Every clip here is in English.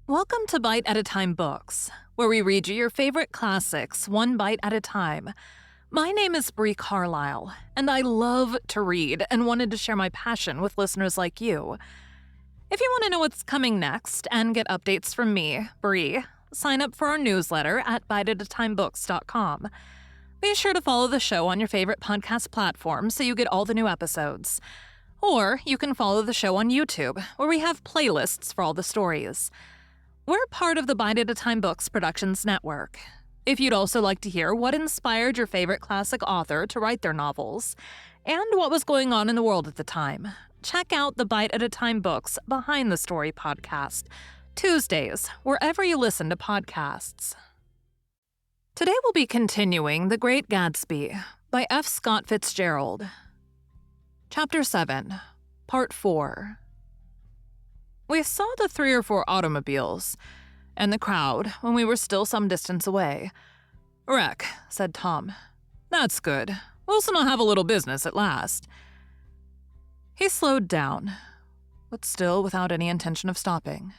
Welcome to Bite at a Time Books, where we read you your favorite classics one bite at a time. My name is Bree Carlile, and I love to read and wanted to share my passion with listeners like you. If you want to know what's coming next and get updates from me, Bree, sign up for our newsletter at biteatatimebooks.com. Be sure to follow the show on your favorite podcast platform so you get all the new episodes. Or you can follow the show on YouTube, where we have playlists for all the stories. We're part of the Bite at a Time Books Productions Network. If you'd also like to hear what inspired your favorite classic author to write their novels, and what was going on in the world at the time, check out the Bite at a Time Books Behind the Story podcast, Tuesdays, wherever you listen to podcasts. Today we'll be continuing The Great Gatsby by F. Scott Fitzgerald. Chapter 7, Part 4. We saw the 3 or 4 automobiles and the crowd when we were still some distance away. "Wreck," said Tom. "That's good. Wilson will have a little business at last." He slowed down, but still without any intention of stopping.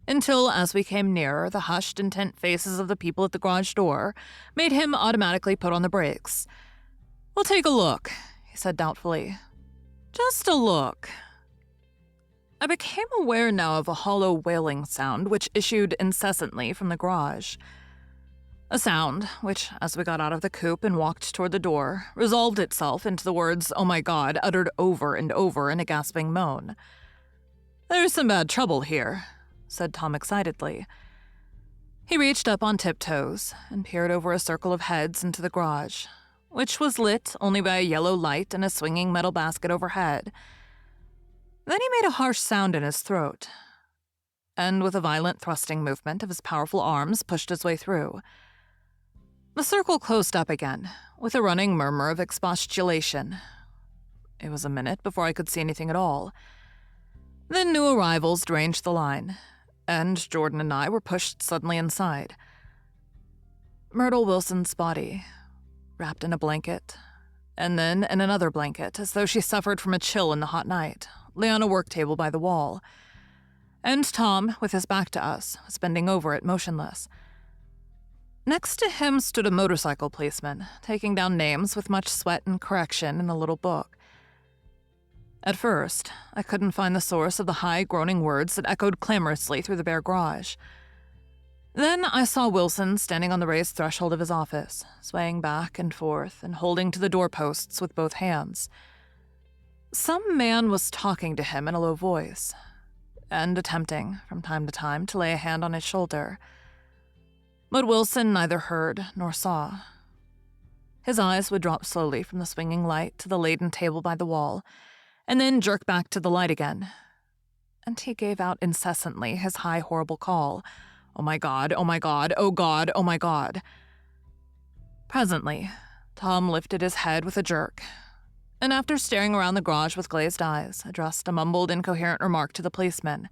Until, as we came nearer, the hushed, intent faces of the people at the garage door made him automatically put on the brakes. "We'll take a look," he said doubtfully. "Just a look." I became aware now of a hollow wailing sound which issued incessantly from the garage. A sound which, as we got out of the coupe and walked toward the door, resolved itself into the words, "Oh my God," uttered over and over in a gasping moan. "There's some bad trouble here," said Tom excitedly. He reached up on tiptoes and peered over a circle of heads into the garage, which was lit only by a yellow light and a swinging metal basket overhead. Then he made a harsh sound in his throat, and with a violent thrusting movement of his powerful arms pushed his way through. The circle closed up again, with a running murmur of expostulation. It was a minute before I could see anything at all. Then new arrivals deranged the line, and Jordan and I were pushed suddenly inside. Myrtle Wilson's body, wrapped in a blanket, and then in another blanket, as though she suffered from a chill in the hot night, lay on a work table by the wall, and Tom, with his back to us, was bending over it motionless. Next to him stood a motorcycle policeman, taking down names with much sweat and correction in a little book. At first, I couldn't find the source of the high, groaning words that echoed clamorously through the bare garage. Then I saw Wilson standing on the raised threshold of his office, swaying back and forth and holding to the doorposts with both hands. Some man was talking to him in a low voice, and attempting, from time to time, to lay a hand on his shoulder. But Wilson neither heard nor saw. His eyes would drop slowly from the swinging light to the laden table by the wall, and then jerk back to the light again. And he gave out incessantly his high, horrible call, "Oh my God, oh my God, oh God, oh my God." Presently, Tom lifted his head with a jerk, and after staring around the garage with glazed eyes, addressed a mumbled, incoherent remark to the policeman.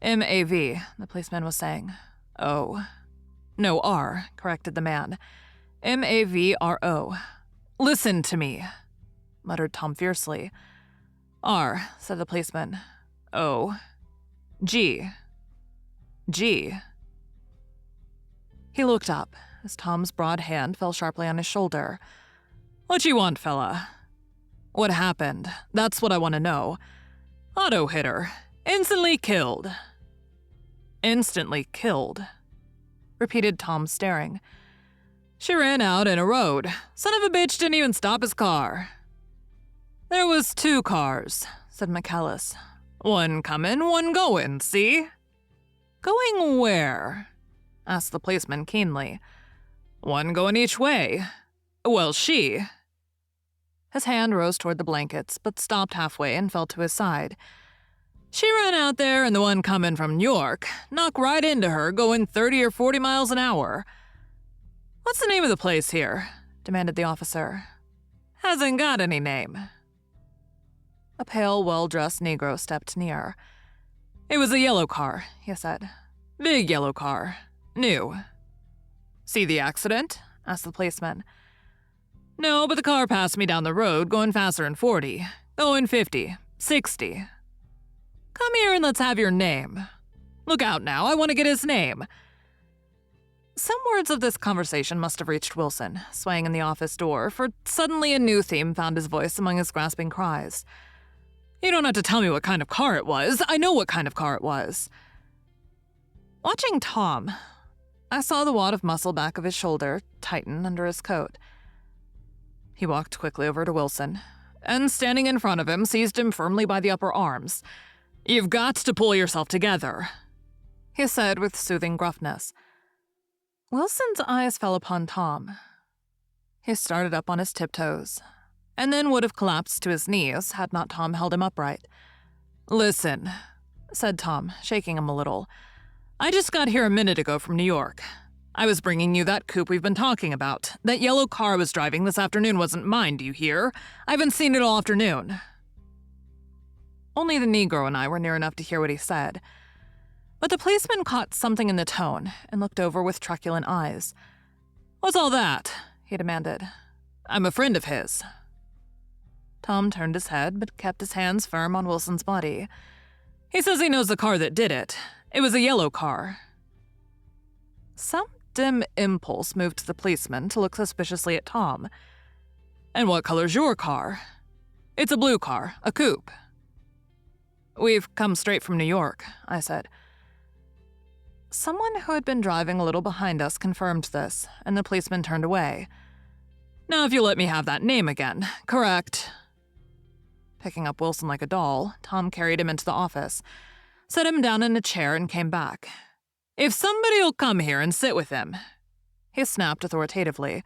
"M-A-V, the policeman was saying. "O." "No, R," corrected the man. "M-A-V-R-O. "Listen to me," muttered Tom fiercely. "R," said the policeman. "O. G. G." He looked up, as Tom's broad hand fell sharply on his shoulder. "What you want, fella?" "What happened? That's what I want to know." "Auto hit her. Instantly killed." "Instantly killed," repeated Tom, staring. "She ran out in a road. Son of a bitch didn't even stop his car." "There was 2 cars," said McCallis. "One comin', one goin', see?" "Going where?" asked the policeman keenly. "One going each way. Well, she—" His hand rose toward the blankets, but stopped halfway and fell to his side. "She ran out there and the one comin' from New York knocked right into her going 30 or 40 miles an hour." "What's the name of the place here?" demanded the officer. "Hasn't got any name." A pale, well-dressed Negro stepped near. "It was a yellow car," he said. "Big yellow car. New." "See the accident?" asked the policeman. "No, but the car passed me down the road going faster than 40. Going 50, 60. Come here and let's have your name." Look out now, I want to get his name." Some words of this conversation must have reached Wilson, swaying in the office door, for suddenly a new theme found his voice among his grasping cries. "You don't have to tell me what kind of car it was. I know what kind of car it was." Watching Tom, I saw the wad of muscle back of his shoulder tighten under his coat. He walked quickly over to Wilson, and standing in front of him, seized him firmly by the upper arms. "You've got to pull yourself together," he said with soothing gruffness. Wilson's eyes fell upon Tom. He started up on his tiptoes, and then would have collapsed to his knees had not Tom held him upright. "Listen," said Tom, shaking him a little. "I just got here a minute ago from New York. I was bringing you that coupe we've been talking about. That yellow car I was driving this afternoon wasn't mine, do you hear? I haven't seen it all afternoon." Only the Negro and I were near enough to hear what he said. But the policeman caught something in the tone and looked over with truculent eyes. "What's all that?" he demanded. "I'm a friend of his." Tom turned his head but kept his hands firm on Wilson's body. "He says he knows the car that did it. It was a yellow car." Some dim impulse moved the policeman to look suspiciously at Tom. "And what color's your car?" "It's a blue car, a coupe." "We've come straight from New York," I said. Someone who had been driving a little behind us confirmed this, and the policeman turned away. "Now if you'll let me have that name again, correct?" Picking up Wilson like a doll, Tom carried him into the office, set him down in a chair, and came back. "If somebody'll come here and sit with him," he snapped authoritatively.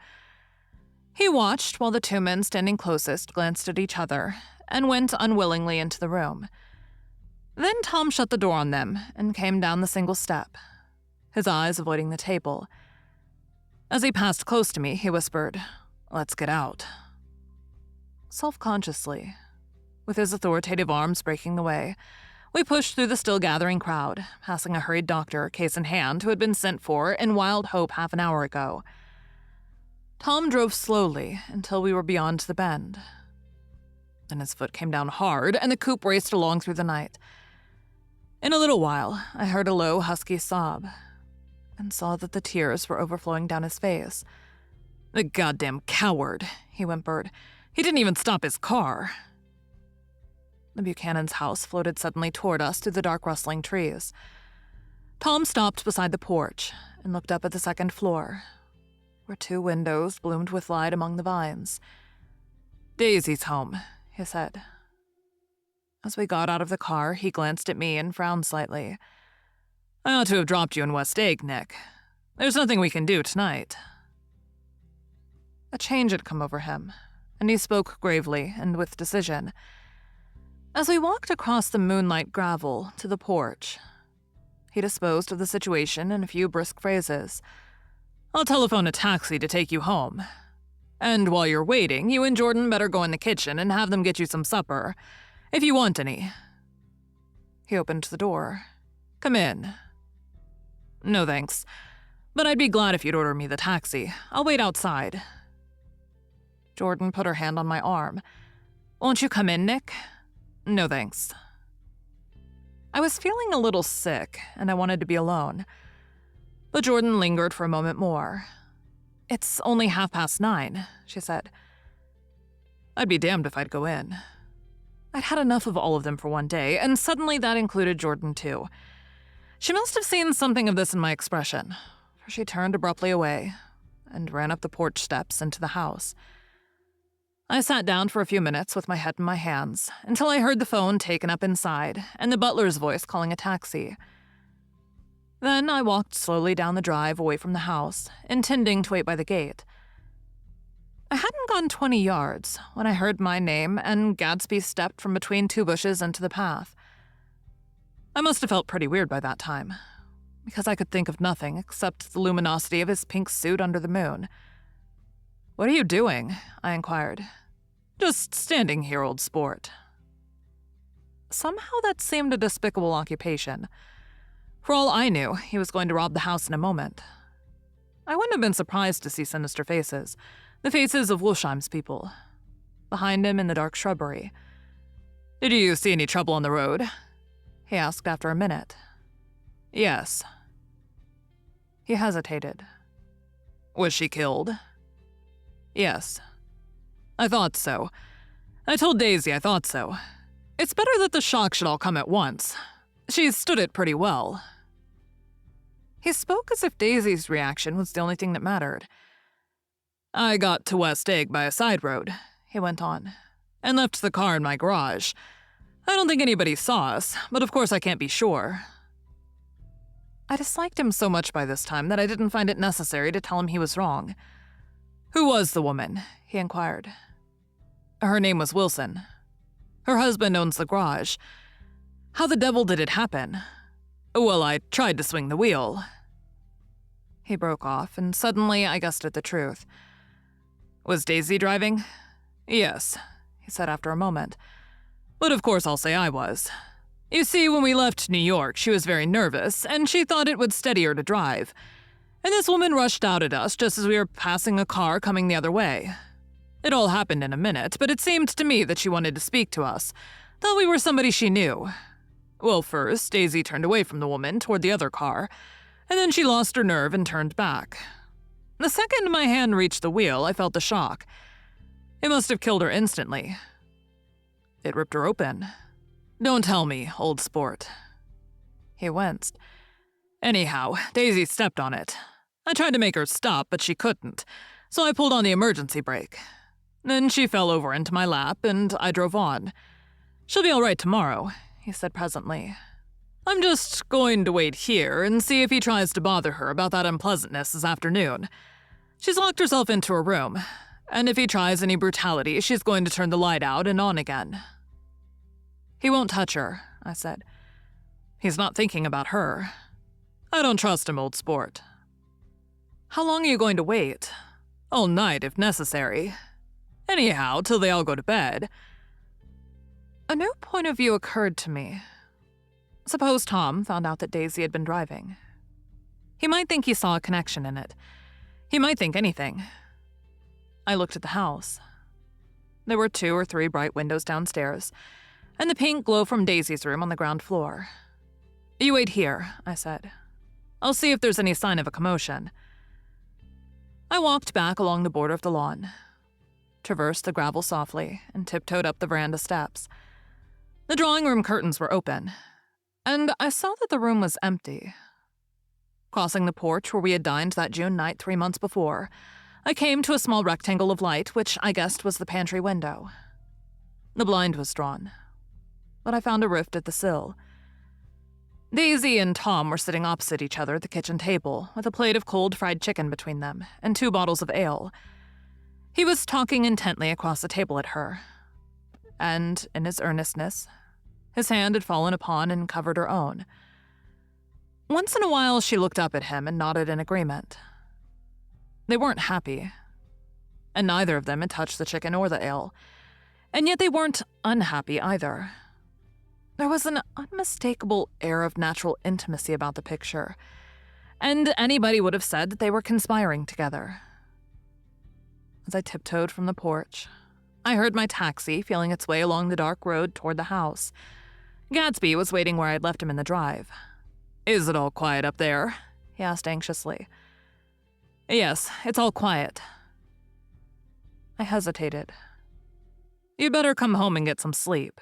He watched while the two men standing closest glanced at each other and went unwillingly into the room. Then Tom shut the door on them and came down the single step, his eyes avoiding the table. As he passed close to me, he whispered, "Let's get out." Self-consciously, with his authoritative arms breaking the way, we pushed through the still-gathering crowd, passing a hurried doctor, case in hand, who had been sent for in wild hope half an hour ago. Tom drove slowly until we were beyond the bend. Then his foot came down hard, and the coupe raced along through the night. In a little while, I heard a low, husky sob, and saw that the tears were overflowing down his face. "The goddamn coward," he whimpered. "He didn't even stop his car." The Buchanan's house floated suddenly toward us through the dark rustling trees. Tom stopped beside the porch and looked up at the second floor, where two windows bloomed with light among the vines. "Daisy's home," he said. As we got out of the car, he glanced at me and frowned slightly. "I ought to have dropped you in West Egg, Nick. There's nothing we can do tonight." A change had come over him, and he spoke gravely and with decision. As we walked across the moonlight gravel to the porch, he disposed of the situation in a few brisk phrases. "I'll telephone a taxi to take you home. And while you're waiting, you and Jordan better go in the kitchen and have them get you some supper, if you want any." He opened the door. "Come in." "No thanks, but I'd be glad if you'd order me the taxi. I'll wait outside." Jordan put her hand on my arm. "Won't you come in, Nick?" "No thanks." I was feeling a little sick, and I wanted to be alone. But Jordan lingered for a moment more. "It's only 9:30, she said. I'd be damned if I'd go in. I'd had enough of all of them for one day, and suddenly that included Jordan too. She must have seen something of this in my expression, for she turned abruptly away and ran up the porch steps into the house. I sat down for a few minutes with my head in my hands until I heard the phone taken up inside and the butler's voice calling a taxi. Then I walked slowly down the drive away from the house, intending to wait by the gate. I hadn't gone 20 yards when I heard my name and Gatsby stepped from between two bushes into the path. I must have felt pretty weird by that time, because I could think of nothing except the luminosity of his pink suit under the moon. "What are you doing?" I inquired. "Just standing here, old sport." Somehow that seemed a despicable occupation. For all I knew, he was going to rob the house in a moment. I wouldn't have been surprised to see sinister faces, the faces of Wolsheim's people, behind him in the dark shrubbery. "Did you see any trouble on the road?" he asked after a minute. Yes. He hesitated. Was she killed? Yes. I thought so. I told Daisy I thought so. It's better that the shock should all come at once. She stood it pretty well. He spoke as if Daisy's reaction was the only thing that mattered. I got to West Egg by a side road, he went on, and left the car in my garage. I don't think anybody saw us, but of course I can't be sure. I disliked him so much by this time that I didn't find it necessary to tell him he was wrong. Who was the woman? He inquired. Her name was Wilson. Her husband owns the garage. How the devil did it happen? Well, I tried to swing the wheel. He broke off, and suddenly I guessed at the truth. Was Daisy driving? Yes, he said after a moment. But of course I'll say I was. You see, when we left New York, she was very nervous, and she thought it would steady her to drive. And this woman rushed out at us just as we were passing a car coming the other way. It all happened in a minute, but it seemed to me that she wanted to speak to us, thought we were somebody she knew. Well, first, Daisy turned away from the woman toward the other car, and then she lost her nerve and turned back. The second my hand reached the wheel, I felt the shock. It must have killed her instantly. It ripped her open. Don't tell me, old sport. He winced. Anyhow, Daisy stepped on it. I tried to make her stop, but she couldn't, so I pulled on the emergency brake. Then she fell over into my lap, and I drove on. She'll be all right tomorrow, he said presently. I'm just going to wait here and see if he tries to bother her about that unpleasantness this afternoon. She's locked herself into her room, and if he tries any brutality, she's going to turn the light out and on again. He won't touch her, I said. He's not thinking about her. I don't trust him, old sport. How long are you going to wait? All night, if necessary. Anyhow, till they all go to bed. A new point of view occurred to me. Suppose Tom found out that Daisy had been driving. He might think he saw a connection in it. He might think anything. I looked at the house. There were 2 or 3 bright windows downstairs, and the pink glow from Daisy's room on the ground floor. You wait here, I said. I'll see if there's any sign of a commotion. I walked back along the border of the lawn, traversed the gravel softly, and tiptoed up the veranda steps. The drawing room curtains were open, and I saw that the room was empty. Crossing the porch where we had dined that June night 3 months before, I came to a small rectangle of light which I guessed was the pantry window. The blind was drawn, but I found a rift at the sill. Daisy and Tom were sitting opposite each other at the kitchen table, with a plate of cold fried chicken between them and 2 bottles of ale. He was talking intently across the table at her, and, in his earnestness, his hand had fallen upon and covered her own. Once in a while, she looked up at him and nodded in agreement. They weren't happy, and neither of them had touched the chicken or the ale, and yet they weren't unhappy either. There was an unmistakable air of natural intimacy about the picture, and anybody would have said that they were conspiring together. As I tiptoed from the porch, I heard my taxi feeling its way along the dark road toward the house. Gatsby was waiting where I'd left him in the drive. Is it all quiet up there? He asked anxiously. Yes, it's all quiet. I hesitated. You'd better come home and get some sleep.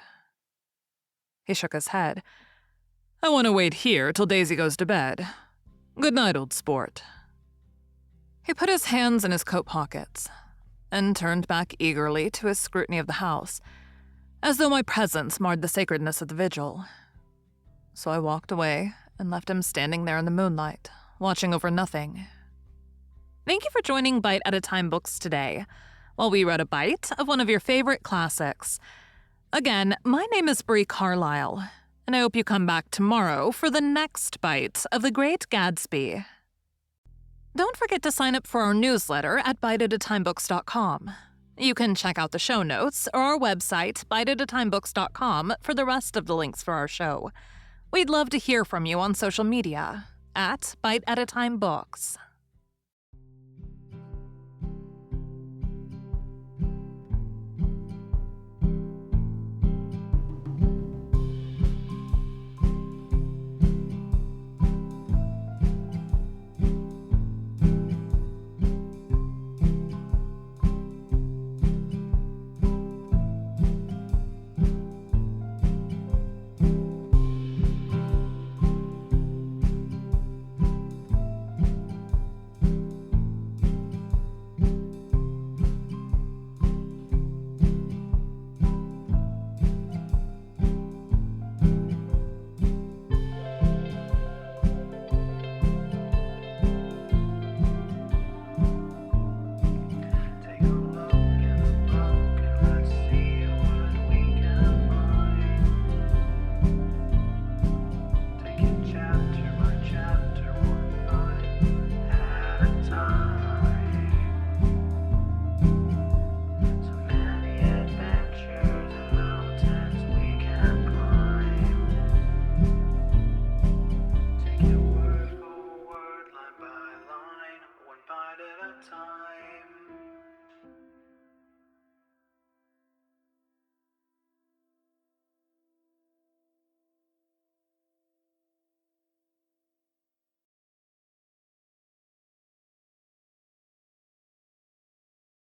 He shook his head. I want to wait here till Daisy goes to bed. Good night, old sport. He put his hands in his coat pockets and turned back eagerly to his scrutiny of the house, as though my presence marred the sacredness of the vigil. So I walked away and left him standing there in the moonlight, watching over nothing. Thank you for joining Bite at a Time Books today, while we read a bite of one of your favorite classics. Again, my name is Bree Carlile, and I hope you come back tomorrow for the next bite of The Great Gatsby. Don't forget to sign up for our newsletter at biteatatimebooks.com. You can check out the show notes or our website, biteatatimebooks.com, for the rest of the links for our show. We'd love to hear from you on social media at Bite at a Time Books.